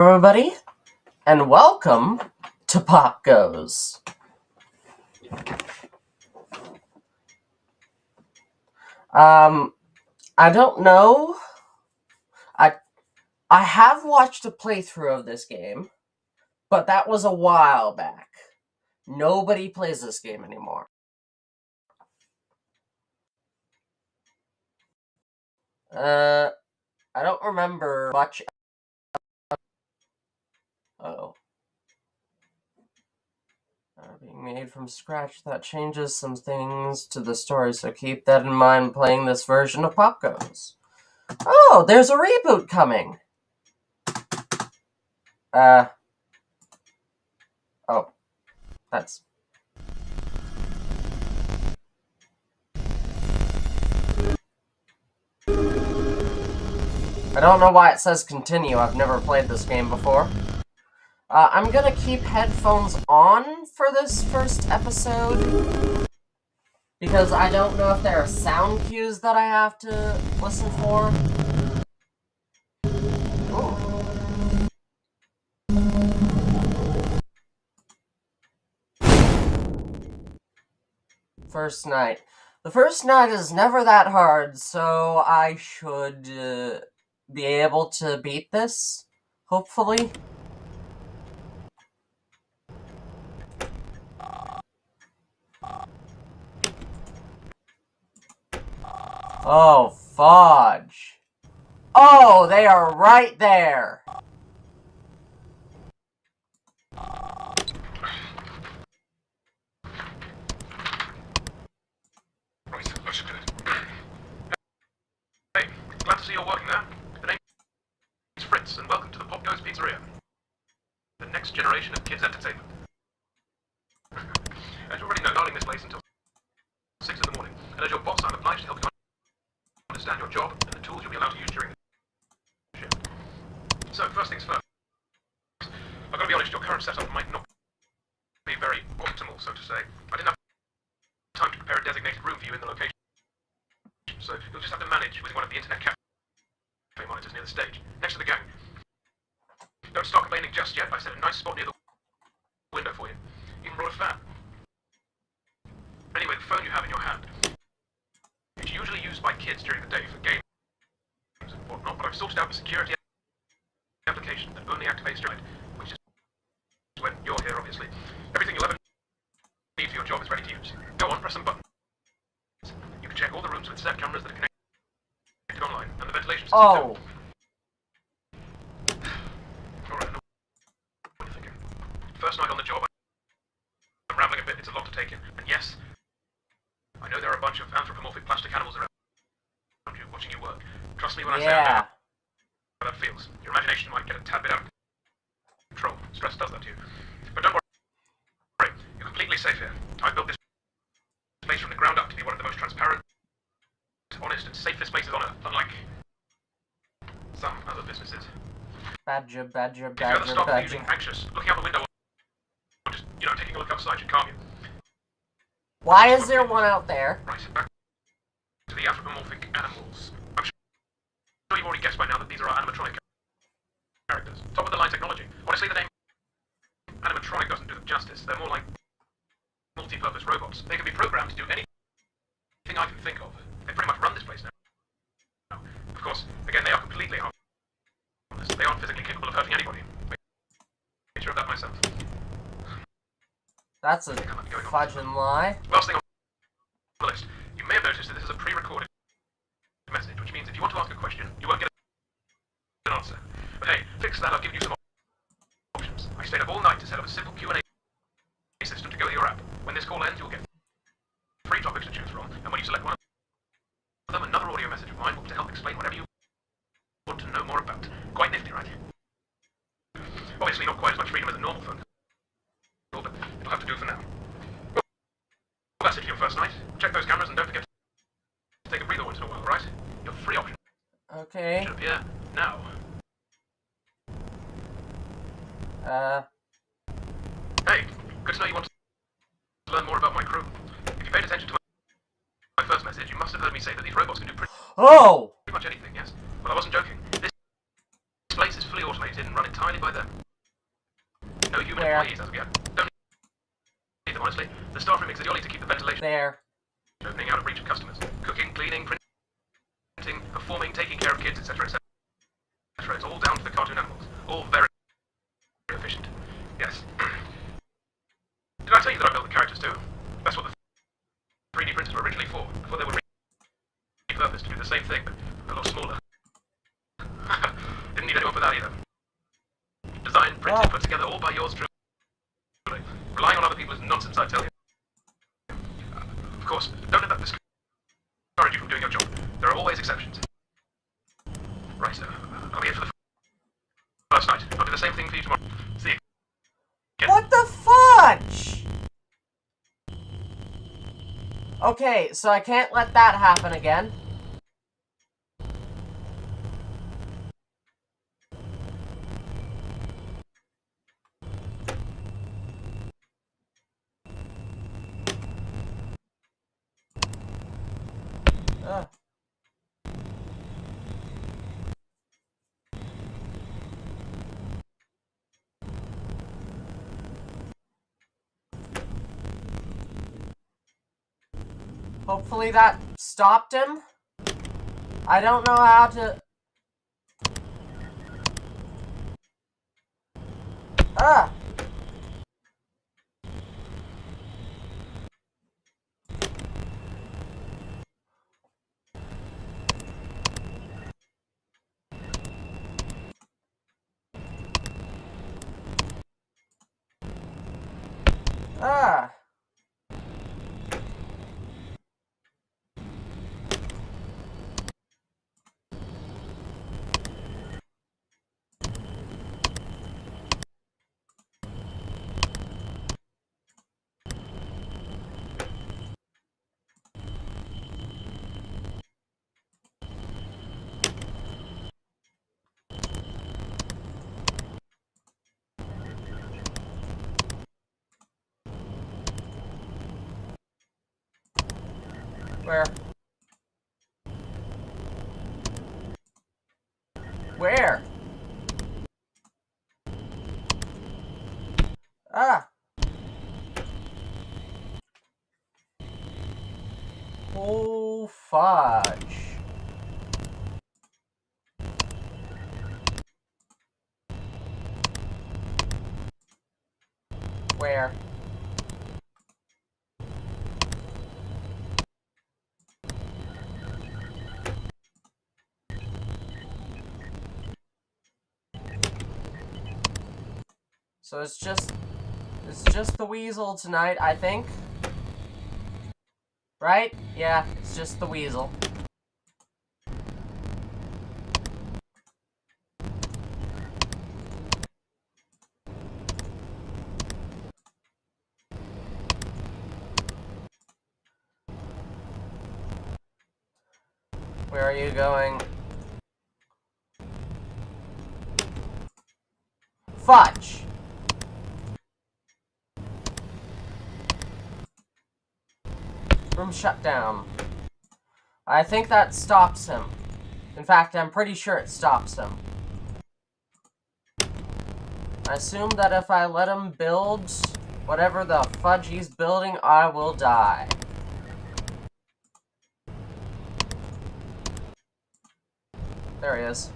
Everybody, and welcome to Popgoes. I don't know. I have watched a playthrough of this game, but that was a while back. Nobody plays this game anymore. I don't remember much. Being made from scratch, that changes some things to the story, so keep that in mind playing this version of Popgoes. Oh, there's a reboot coming! Oh, that's... I don't know why it says continue. I've never played this game before. I'm gonna keep headphones on for this first episode, because I don't know if there are sound cues that I have to listen for. Ooh. First night. The first night is never that hard, so I should be able to beat this, hopefully. Oh, fudge. Oh, they are right there! Hey, glad to see you're working there. The name's Fritz, and welcome to the Popgoes Pizzeria. The next generation of kids' entertainment. As you already know, darling this place until 6 in the morning, and as your boss, I'm obliged to help you understand your job and the tools you'll be allowed to use during the shift. So, first things first. I've got to be honest, your current setup might not be very optimal, so to say. I didn't have time to prepare a designated room for you in the location, so you'll just have to manage with one of the internet cafe monitors near the stage, next to the gang. Don't start complaining just yet. I set a nice spot near the window for you. Even brought a fan. Anyway, the phone you have in your hand. It's usually used by kids during the day for games and whatnot, but I've sorted out a security application that only activates during it, which is when you're here, obviously. Everything you'll ever need for your job is ready to use. Go on, press some buttons. You can check all the rooms with set cameras that are connected online, and the ventilation system. Oh! Alright, I know what you're thinking. First night on the job, I'm rambling a bit, it's a lot to take in. And yes, I know there are a bunch of anthropomorphic plastic animals around you, watching you work. Trust me when I say I know how that feels. Your imagination might get a tad bit out of control. Stress does that to you. But don't worry, you're completely safe here. I built this place from the ground up to be one of the most transparent, honest, and safest places on Earth, unlike some other businesses. Badger. If you ever start feeling anxious, looking out the window, or just, taking a look outside should calm you. Why is there one out there? Right, back to the anthropomorphic animals. I'm sure you've already guessed by now that these are our animatronic characters. Top of the line technology. Honestly, the name animatronic doesn't do them justice. They're more like multi-purpose robots. They can be programmed to do anything I can think of. They pretty much run this place now. Of course, again, they are completely harmless. They aren't physically capable of hurting anybody. I made sure of that myself. That's a fudging lie. Last thing on the list. You may have noticed that this is a pre-recorded message, which means if you want to ask a question, you won't get an answer. But hey, fix that, I've given you some options. I stayed up all night to set up a simple Q&A system to go with your app. When this call ends, you'll get 3 topics to choose from, and when you select one of them, another audio message of mine will to help explain whatever you want to know more about. Quite nifty, right? Obviously not quite as much freedom as a normal phone, but it'll have to do for now. Well, that's it for your first night. Check those cameras and don't forget to take a breather once in a while, right? Your free option Okay. should appear now. Hey, good to know you want to learn more about my crew. If you paid attention to my first message, you must have heard me say that these robots can do pretty much anything, yes? But I wasn't joking. This place is fully automated. operated and run entirely by them. No human Where? employees as of yet. Don't need them, honestly. The staff room exists only to keep the ventilation There. opening out of reach of customers. Cooking, cleaning, printing, performing, taking care of kids, etc., etc. It's all down to the cartoon animals. All very efficient. Yes. Did I tell you that I built the characters too? That's what the 3D printers were originally for, before they were repurposed to do the same thing, but a lot smaller. Didn't need anyone for that either. Designed, printed, put together, all by yours truly. Relying on other people is nonsense, I tell you. Of course, don't let that discourage you from doing your job. There are always exceptions. Right, I'll be in for the first night. I'll do the same thing for you tomorrow. See you again. What the fudge? Okay, so I can't let that happen again. Ugh. Hopefully that stopped him. I don't know how to... Ah! Ah! Where? Where? Ah! Oh, fudge. Where? So it's just the weasel tonight, I think. Right? Yeah, it's just the weasel. Where are you going? Fudge! Room shut down. I think that stops him. In fact, I'm pretty sure it stops him. I assume that if I let him build whatever the fudge he's building, I will die. There he is.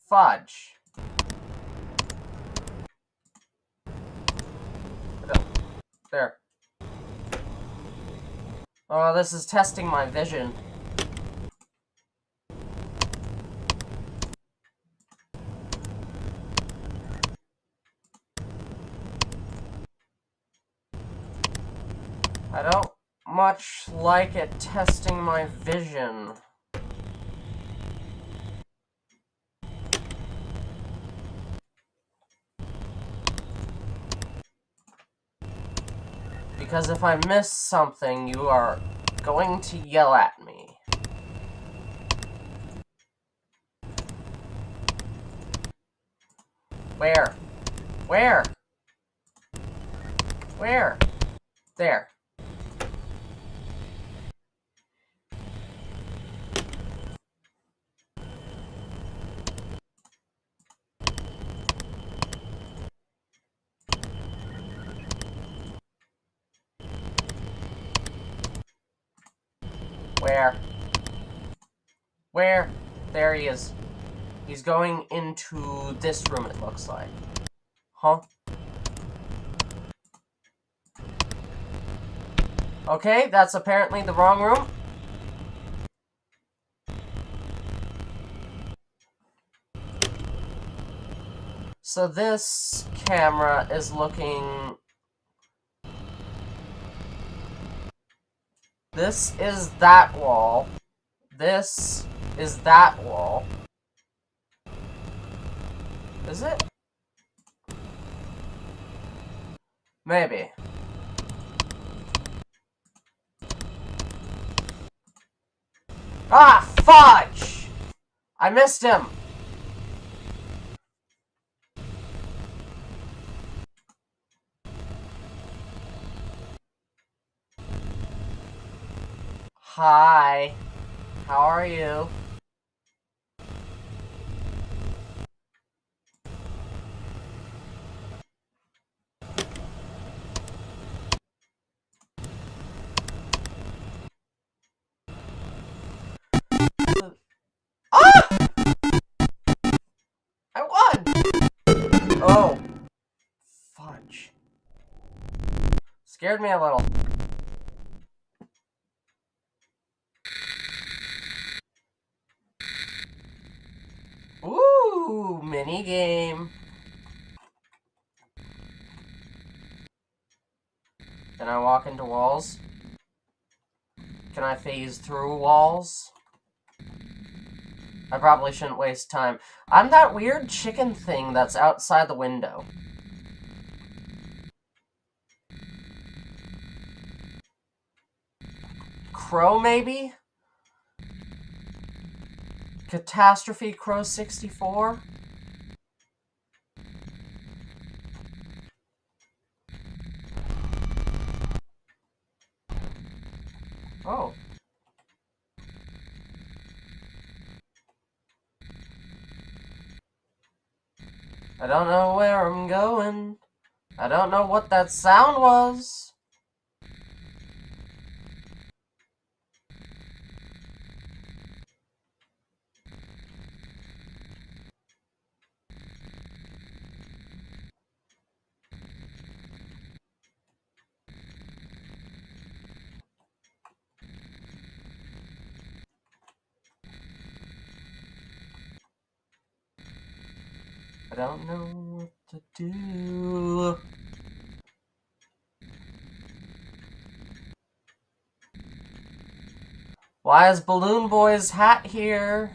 Fudge. There. Oh, this is testing my vision. I don't much like it testing my vision. Because if I miss something, you are going to yell at me. Where? Where? Where? There. Where? Where? There he is. He's going into this room, it looks like. Huh? Okay, that's apparently the wrong room. So this camera is looking... This is that wall. This is that wall. Is it? Maybe. Ah, fudge! I missed him. Hi. How are you? Ah! I won! Oh. Fudge. Scared me a little. Ooh, mini game. Can I walk into walls? Can I phase through walls? I probably shouldn't waste time. I'm that weird chicken thing that's outside the window. Crow, maybe? Catastrophe Crow 64? Oh. I don't know where I'm going. I don't know what that sound was. I don't know what to do. Why is Balloon Boy's hat here?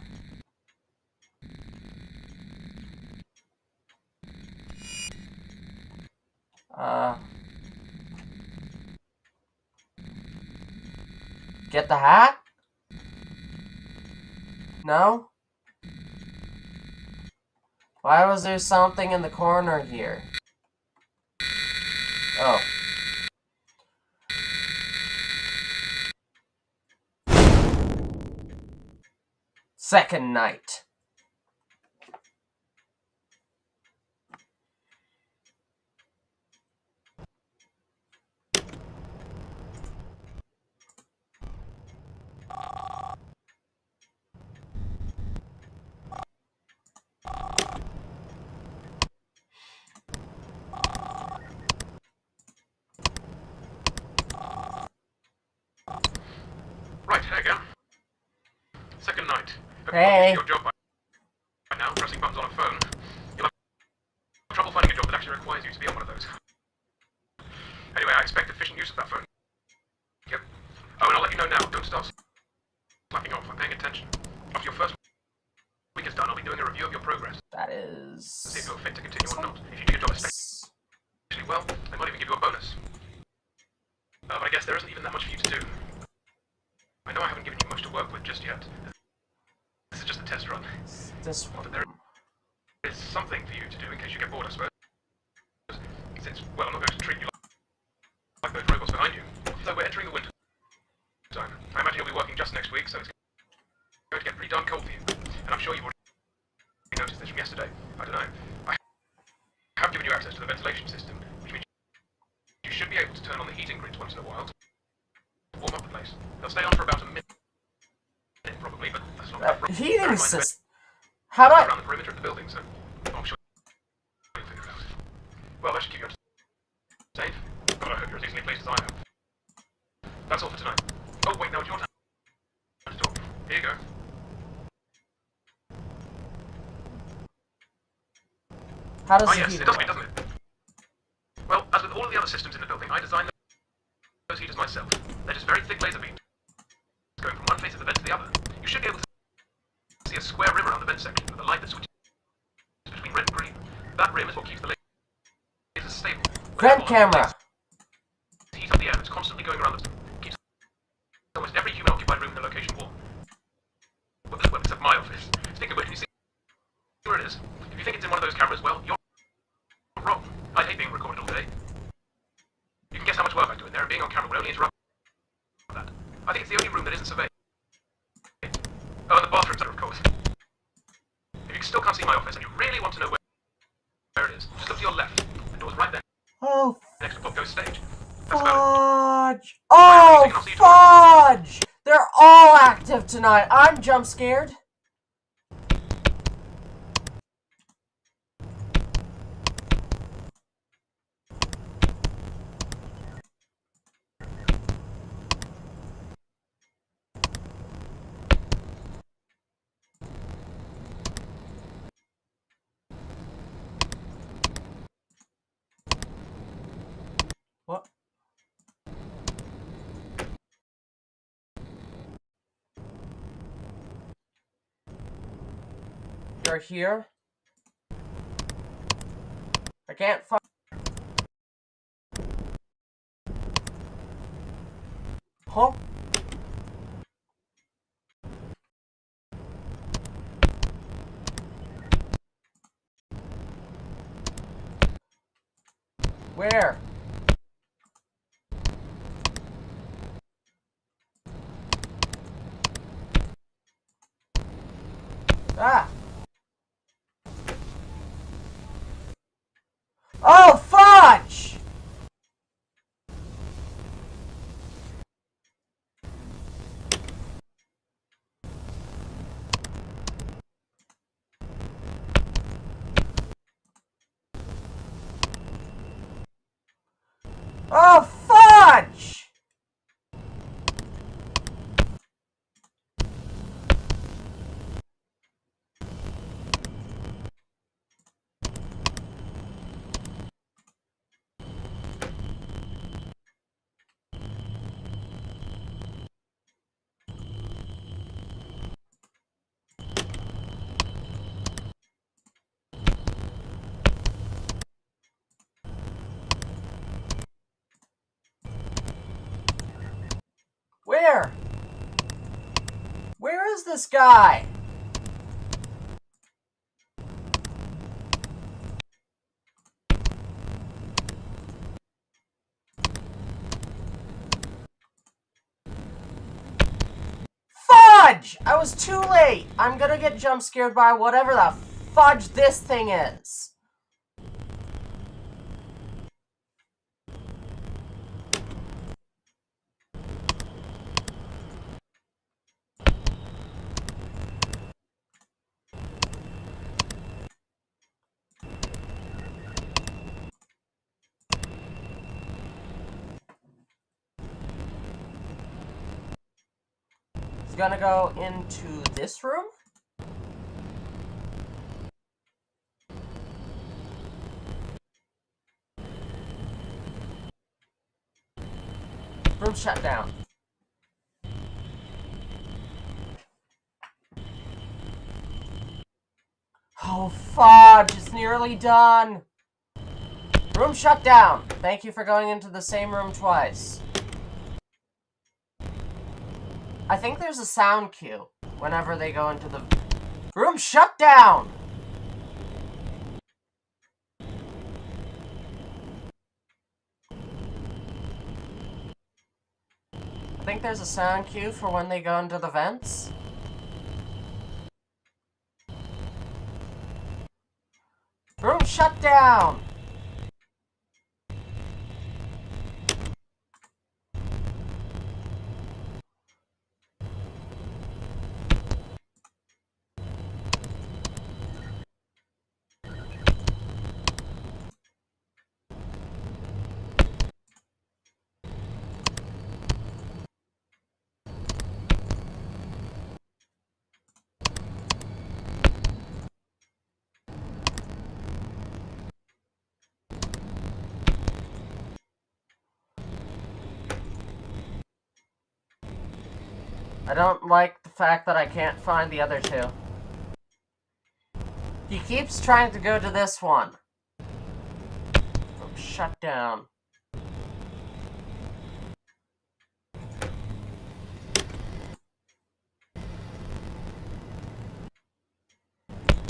Get the hat? No? Why was there something in the corner here? Oh. Second night. Right, here again. Second night. Hey. Your job by now, pressing buttons on a phone. You'll have trouble finding a job that actually requires you to be on one of those. Anyway, I expect efficient use of that phone. Yep. Oh, and I'll let you know now, don't start slacking off. I'm paying attention. After your first week is done, I'll be doing a review of your progress. That is... See if you're fit to continue or not. If you do your job especially well, they might even give you a bonus. But I guess there isn't even that much for you to do. I know I haven't given you much to work with just yet. This is just a test run. This one. But there is something for you to do in case you get bored, I suppose. Since, well, I'm not going to treat you like those robots behind you. So we're entering the winter time. I imagine you'll be working just next week, so it's going to get pretty darn cold for you. And I'm sure you've already noticed this from yesterday. I don't know. I have given you access to the ventilation system, which means you should be able to turn on the heating grids once in a while to warm up the place. They'll stay on for about a minute probably, but that's not That that heating system. How do I? around the perimeter of the building, so I'm sure you'll figure it out. Well, that should keep you safe. God, I hope you're as easily pleased as I am. That's all for tonight. Oh, wait, no, it's your turn to talk. Here you go. How does Ah, the yes, heater it does work? me, doesn't it? Well, as with all of the other systems in the building, I designed those heaters myself. They're just very thick laser beams going from one face of the vent to the other. You should be able to see a square rim around the vent section with a light that switches between red and green. That rim is what keeps the lasers stable. Vent camera. Heat up the air that's constantly going around the keeps almost every human occupied room in the location warm. Well, except my office. Speaking of which, can you see where it is? If you think it's in one of those cameras, well, you're wrong. I hate being recorded all day. You can guess how much work I do in there, and being on camera will only interrupt that. I think it's the only room that isn't surveyed. Oh, and the bathrooms are, of course. If you still can't see my office and you really want to know where it is, just look to your left. The door's right there, Oh, next to Popgoes stage. That's about it. fudge! Oh, fudge! They're all active tonight. I'm jump scared. What? You're here? I can't find. Huh? Where? Ah! Oh, fudge! Oh, fudge! Where? Where is this guy? Fudge! I was too late. I'm gonna get jump scared by whatever the fudge this thing is. It's gonna go into this room? Room shut down. Oh, fudge! It's nearly done! Room shut down! Thank you for going into the same room twice. I think there's a sound cue whenever they go into the... Room shut down! I think there's a sound cue for when they go into the vents. Room shut down! I don't like the fact that I can't find the other two. He keeps trying to go to this one. Shut down.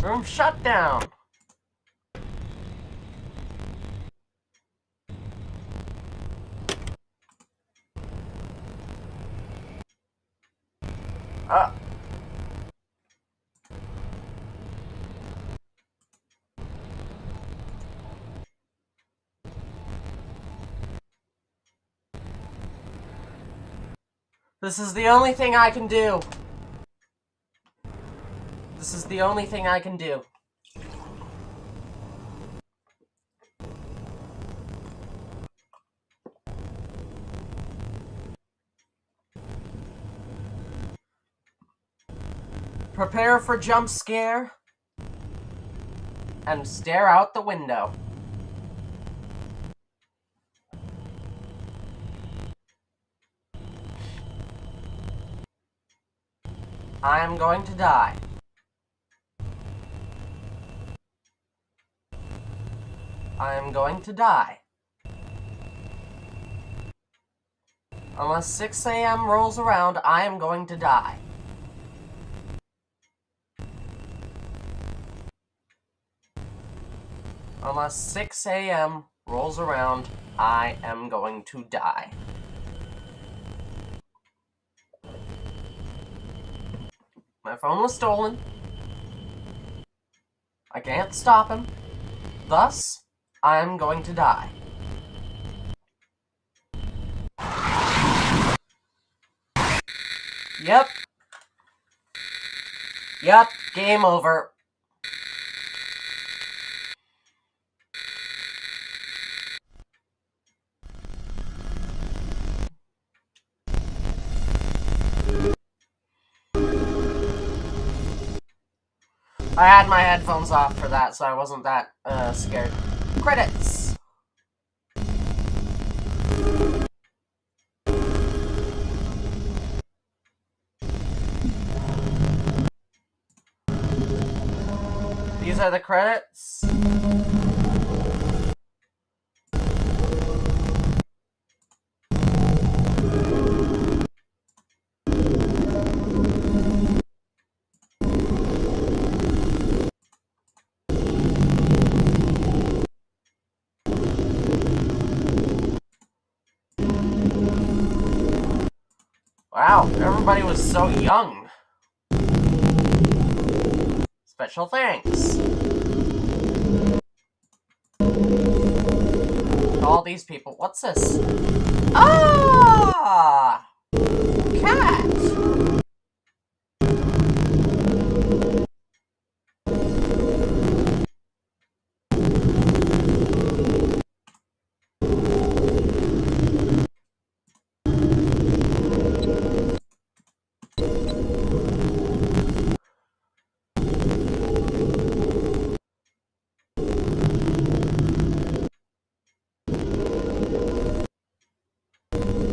Room shut down. This is the only thing I can do. This is the only thing I can do. Prepare for jump scare. And stare out the window. I am going to die. I am going to die. Unless 6 a.m. rolls around, I am going to die. Unless 6 a.m. rolls around, I am going to die. My phone was stolen. I can't stop him. Thus, I am going to die. Yep. Yep, game over. I had my headphones off for that, so I wasn't that scared. Credits! These are the credits. Wow, everybody was so young. Special thanks. All these people. What's this? Ah! Cat!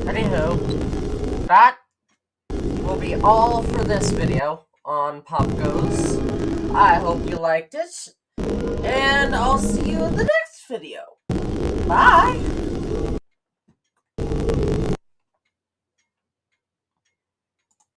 Anywho, that will be all for this video on Popgoes. I hope you liked it, and I'll see you in the next video. Bye!